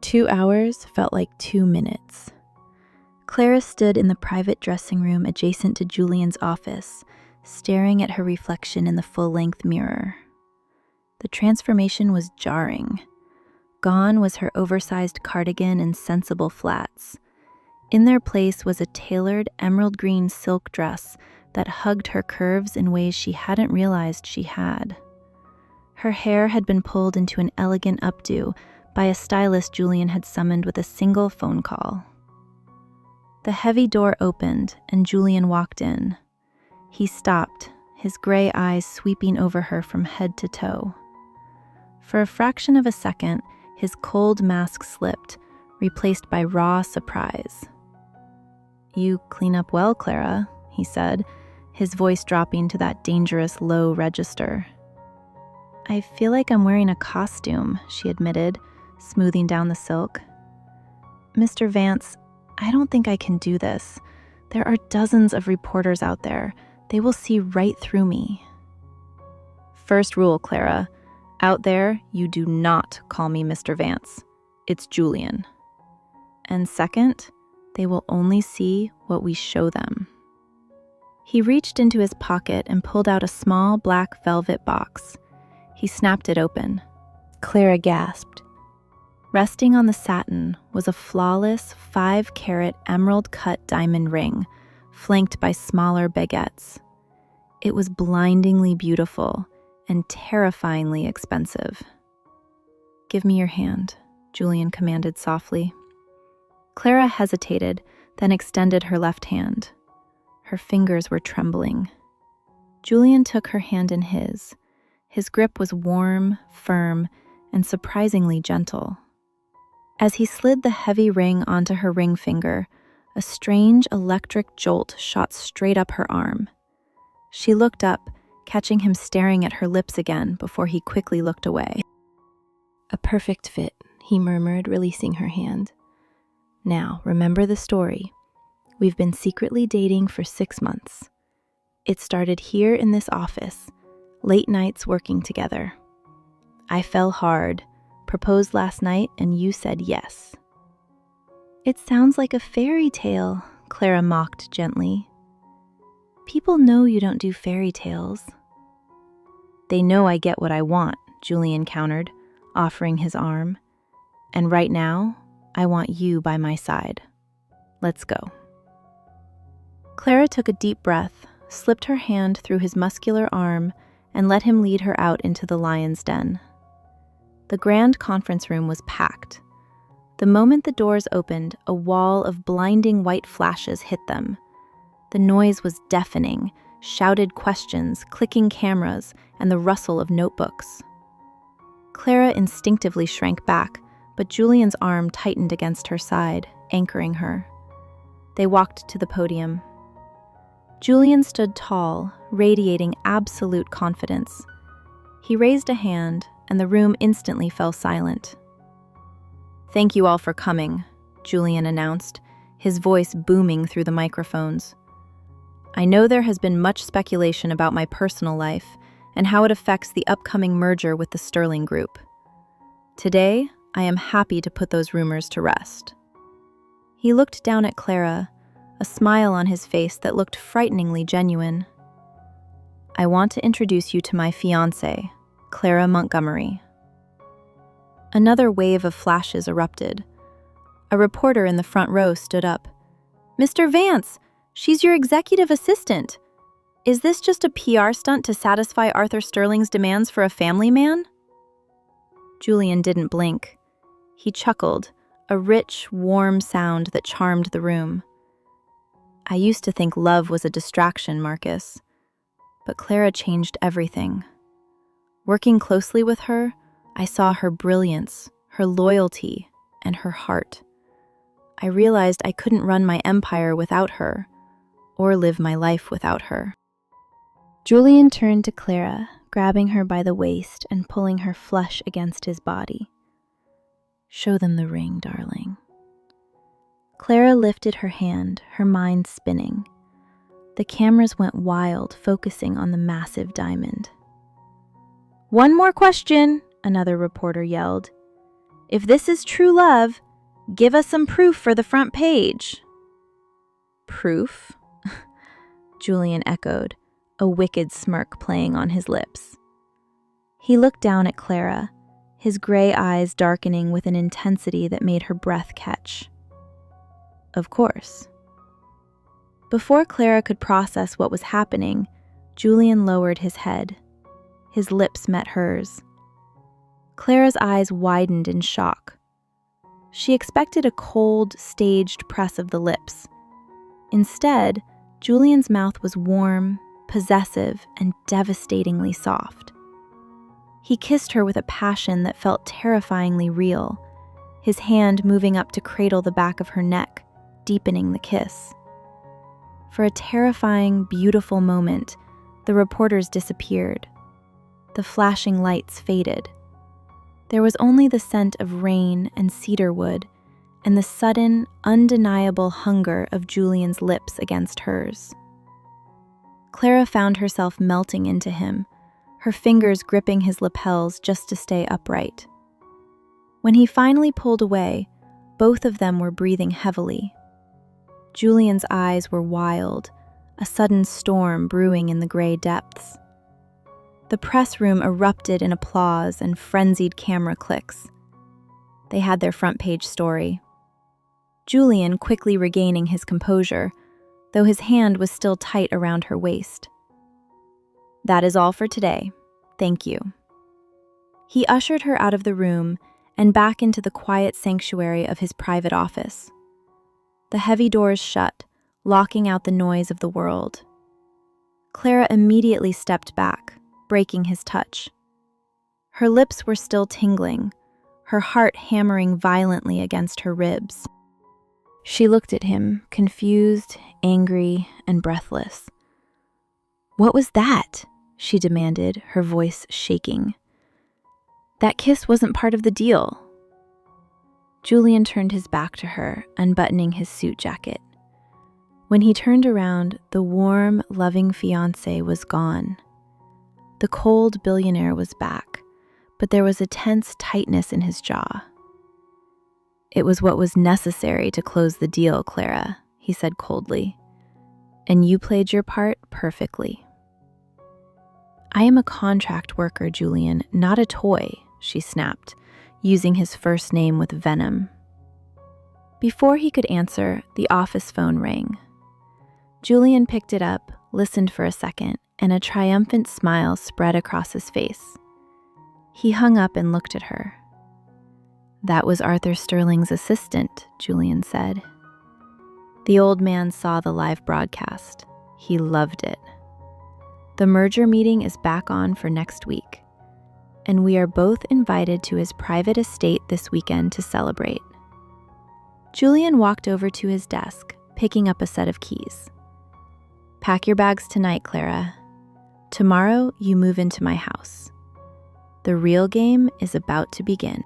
2 hours felt like 2 minutes. Clara stood in the private dressing room adjacent to Julian's office, staring at her reflection in the full-length mirror. The transformation was jarring. Gone was her oversized cardigan and sensible flats. In their place was a tailored emerald green silk dress that hugged her curves in ways she hadn't realized she had. Her hair had been pulled into an elegant updo by a stylist Julian had summoned with a single phone call. The heavy door opened and Julian walked in. He stopped, his gray eyes sweeping over her from head to toe. For a fraction of a second, his cold mask slipped, replaced by raw surprise. "You clean up well, Clara," he said, his voice dropping to that dangerous low register. "I feel like I'm wearing a costume," she admitted, smoothing down the silk. "Mr. Vance, I don't think I can do this. There are dozens of reporters out there. They will see right through me." "First rule, Clara. Out there, you do not call me Mr. Vance. It's Julian. And second, they will only see what we show them." He reached into his pocket and pulled out a small black velvet box. He snapped it open. Clara gasped. Resting on the satin was a flawless 5-carat emerald-cut diamond ring, flanked by smaller baguettes. It was blindingly beautiful and terrifyingly expensive. "Give me your hand," Julian commanded softly. Clara hesitated, then extended her left hand. Her fingers were trembling. Julian took her hand in his. His grip was warm, firm, and surprisingly gentle. As he slid the heavy ring onto her ring finger, a strange electric jolt shot straight up her arm. She looked up, catching him staring at her lips again before he quickly looked away. "A perfect fit," he murmured, releasing her hand. "Now, remember the story. We've been secretly dating for 6 months. It started here in this office, late nights working together. I fell hard, proposed last night, and you said yes." "It sounds like a fairy tale," Clara mocked gently. "People know you don't do fairy tales." "They know I get what I want," Julian countered, offering his arm. "And right now, I want you by my side. Let's go." Clara took a deep breath, slipped her hand through his muscular arm, and let him lead her out into the lion's den. The grand conference room was packed. The moment the doors opened, a wall of blinding white flashes hit them. The noise was deafening, shouted questions, clicking cameras, and the rustle of notebooks. Clara instinctively shrank back, but Julian's arm tightened against her side, anchoring her. They walked to the podium. Julian stood tall, radiating absolute confidence. He raised a hand, and the room instantly fell silent. "Thank you all for coming," Julian announced, his voice booming through the microphones. "I know there has been much speculation about my personal life and how it affects the upcoming merger with the Sterling Group. Today, I am happy to put those rumors to rest." He looked down at Clara, a smile on his face that looked frighteningly genuine. "I want to introduce you to my fiancée, Clara Montgomery." Another wave of flashes erupted. A reporter in the front row stood up. "Mr. Vance, she's your executive assistant. Is this just a PR stunt to satisfy Arthur Sterling's demands for a family man?" Julian didn't blink. He chuckled, a rich, warm sound that charmed the room. "I used to think love was a distraction, Marcus. But Clara changed everything. Working closely with her, I saw her brilliance, her loyalty, and her heart. I realized I couldn't run my empire without her, or live my life without her." Julian turned to Clara, grabbing her by the waist and pulling her flush against his body. "Show them the ring, darling." Clara lifted her hand, her mind spinning. The cameras went wild, focusing on the massive diamond. "One more question," another reporter yelled. If this is true love, give us some proof for the front page." "Proof?" Julian echoed, a wicked smirk playing on his lips. He looked down at Clara, his gray eyes darkening with an intensity that made her breath catch. "Of course." Before Clara could process what was happening, Julian lowered his head. His lips met hers. Clara's eyes widened in shock. She expected a cold, staged press of the lips. Instead, Julian's mouth was warm, possessive, and devastatingly soft. He kissed her with a passion that felt terrifyingly real, his hand moving up to cradle the back of her neck, deepening the kiss. For a terrifying, beautiful moment, the reporters disappeared. The flashing lights faded. There was only the scent of rain and cedar wood, and the sudden, undeniable hunger of Julian's lips against hers. Clara found herself melting into him, her fingers gripping his lapels just to stay upright. When he finally pulled away, both of them were breathing heavily. Julian's eyes were wild, a sudden storm brewing in the gray depths. The press room erupted in applause and frenzied camera clicks. They had their front page story. Julian quickly regaining his composure, though his hand was still tight around her waist. "That is all for today. Thank you." He ushered her out of the room and back into the quiet sanctuary of his private office. The heavy doors shut, locking out the noise of the world. Clara immediately stepped back, breaking his touch. Her lips were still tingling, her heart hammering violently against her ribs. She looked at him, confused, angry, and breathless. "What was that?" she demanded, her voice shaking. "That kiss wasn't part of the deal." Julian turned his back to her, unbuttoning his suit jacket. When he turned around, the warm, loving fiancé was gone. The cold billionaire was back, but there was a tense tightness in his jaw. "It was what was necessary to close the deal, Clara," he said coldly. "And you played your part perfectly." "I am a contract worker, Julian, not a toy," she snapped, using his first name with venom. Before he could answer, the office phone rang. Julian picked it up, listened for a second, and a triumphant smile spread across his face. He hung up and looked at her. "That was Arthur Sterling's assistant," Julian said. The old man saw the live broadcast. He loved it. "The merger meeting is back on for next week, and we are both invited to his private estate this weekend to celebrate." Julian walked over to his desk, picking up a set of keys. "Pack your bags tonight, Clara. Tomorrow you move into my house. The real game is about to begin."